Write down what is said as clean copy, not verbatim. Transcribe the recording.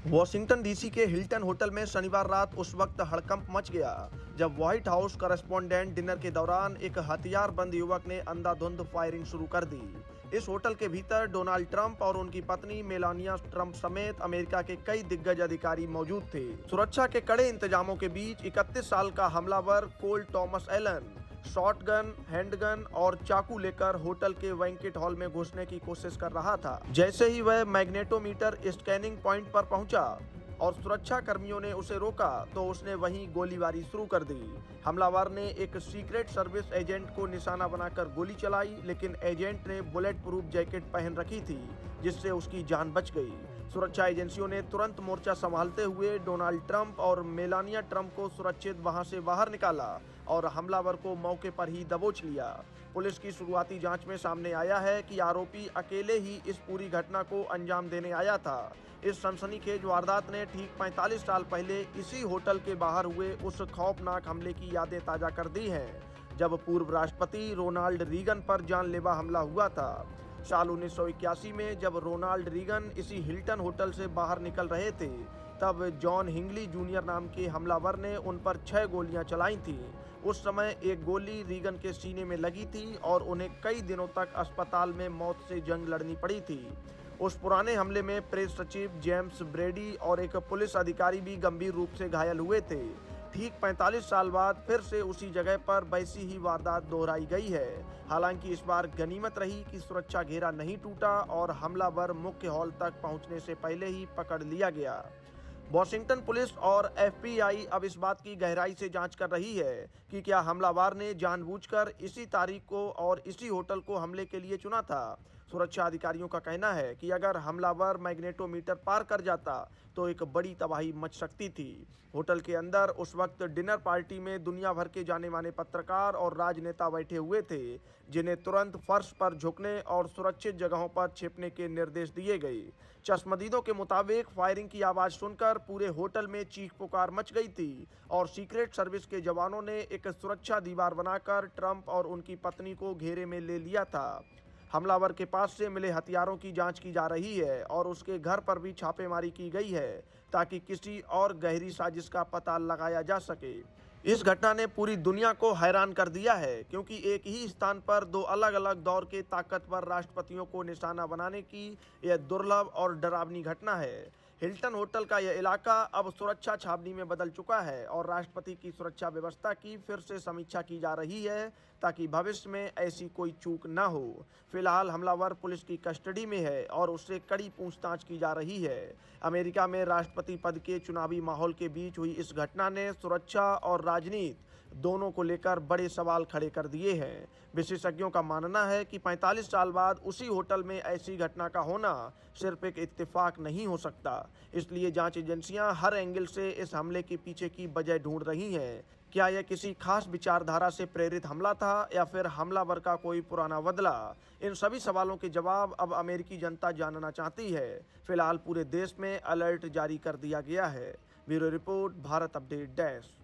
Washington DC के Hilton hotel में शनिवार रात उस वक्त हड़कंप मच गया जब व्हाइट हाउस करेस्पॉन्डेंट डिनर के दौरान एक हथियारबंद युवक ने अंधाधुंध फायरिंग शुरू कर दी। इस होटल के भीतर डोनाल्ड ट्रंप और उनकी पत्नी मेलानिया ट्रंप समेत अमेरिका के कई दिग्गज अधिकारी मौजूद थे। सुरक्षा के कड़े इंतजामों के बीच 31 साल का हमलावर कोल टॉमस एलन शॉटगन, हैंडगन और चाकू लेकर होटल के बैंकेट हॉल में घुसने की कोशिश कर रहा था। जैसे ही वह मैग्नेटोमीटर स्कैनिंग पॉइंट पर पहुंचा और सुरक्षा कर्मियों ने उसे रोका तो उसने वहीं गोलीबारी शुरू कर दी। हमलावर ने एक सीक्रेट सर्विस एजेंट को निशाना बनाकर गोली चलाई, लेकिन एजेंट ने बुलेट प्रूफ जैकेट पहन रखी थी जिससे उसकी जान बच गई। सुरक्षा एजेंसियों ने तुरंत मोर्चा संभालते हुए डोनाल्ड ट्रंप और मेलानिया ट्रंप को सुरक्षित वहां से बाहर निकाला और हमलावर को मौके पर ही दबोच लिया। पुलिस की शुरुआती जांच में सामने आया है कि आरोपी अकेले ही इस पूरी घटना को अंजाम देने आया था। इस सनसनीखेज वारदात ने ठीक 45 साल पहले इसी होटल के बाहर हुए उस खौफनाक हमले की यादें ताजा कर दी हैं जब पूर्व राष्ट्रपति रोनाल्ड रीगन पर जानलेवा हमला हुआ था। साल 1981 में जब रोनाल्ड रीगन इसी हिल्टन होटल से बाहर निकल रहे थे तब जॉन हिंगली जूनियर नाम के हमलावर ने उन पर 6 गोलियां चलाई थीं। उस समय एक गोली रीगन के सीने में लगी थी और उन्हें कई दिनों तक अस्पताल में मौत से जंग लड़नी पड़ी थी। उस पुराने हमले में प्रेस सचिव जेम्स ब्रेडी और एक पुलिस अधिकारी भी गंभीर रूप से घायल हुए थे। ठीक 45 साल बाद फिर से उसी जगह पर वैसी ही वारदात दोहराई गई है। हालांकि इस बार गनीमत रही कि सुरक्षा घेरा नहीं टूटा और हमलावर मुख्य हॉल तक पहुंचने से पहले ही पकड़ लिया गया। वॉशिंगटन पुलिस और एफबीआई अब इस बात की गहराई से जांच कर रही है कि क्या हमलावर ने जानबूझकर इसी तारीख को और इसी होटल को हमले के लिए चुना था। सुरक्षा अधिकारियों का कहना है कि अगर हमलावर मैग्नेटोमीटर पार कर जाता तो एक बड़ी तबाही मच सकती थी। होटल के अंदर उस वक्त डिनर पार्टी में दुनिया भर के जाने माने पत्रकार और राजनेता बैठे हुए थे जिन्हें तुरंत फर्श पर झुकने और सुरक्षित जगहों पर छिपने के निर्देश दिए गए। चश्मदीदों के मुताबिक फायरिंग की आवाज सुनकर पूरे होटल में चीख पुकार मच गई थी और सीक्रेट सर्विस के जवानों ने एक सुरक्षा दीवार बनाकर ट्रंप और उनकी पत्नी को घेरे में ले लिया था। हमलावर के पास से मिले हथियारों की जांच की जा रही है और उसके घर पर भी छापेमारी की गई है ताकि किसी और गहरी साजिश का पता लगाया जा सके। इस घटना ने पूरी दुनिया को हैरान कर दिया है क्योंकि एक ही स्थान पर 2 अलग अलग दौर के ताकतवर राष्ट्रपतियों को निशाना बनाने की यह दुर्लभ और डरावनी घटना है। हिल्टन होटल का यह इलाका अब सुरक्षा छावनी में बदल चुका है और राष्ट्रपति की सुरक्षा व्यवस्था की फिर से समीक्षा की जा रही है ताकि भविष्य में ऐसी कोई चूक न हो। फिलहाल हमलावर पुलिस की कस्टडी में है और उससे कड़ी पूछताछ की जा रही है। अमेरिका में राष्ट्रपति पद के चुनावी माहौल के बीच हुई इस घटना ने सुरक्षा और राजनीति दोनों को लेकर बड़े सवाल खड़े कर दिए हैं। विशेषज्ञों का मानना है कि 45 साल बाद उसी होटल में ऐसी घटना का होना सिर्फ एक इत्तेफाक नहीं हो सकता। इसलिए जांच एजेंसियां हर एंगल से इस हमले के पीछे की वजह ढूंढ रही हैं। क्या यह किसी खास विचारधारा से प्रेरित हमला था या फिर हमलावर का कोई पुराना बदला? इन सभी सवालों के जवाब अब अमेरिकी जनता जानना चाहती है। फिलहाल पूरे देश में अलर्ट जारी कर दिया गया है। Bureau report, Bharat update desk.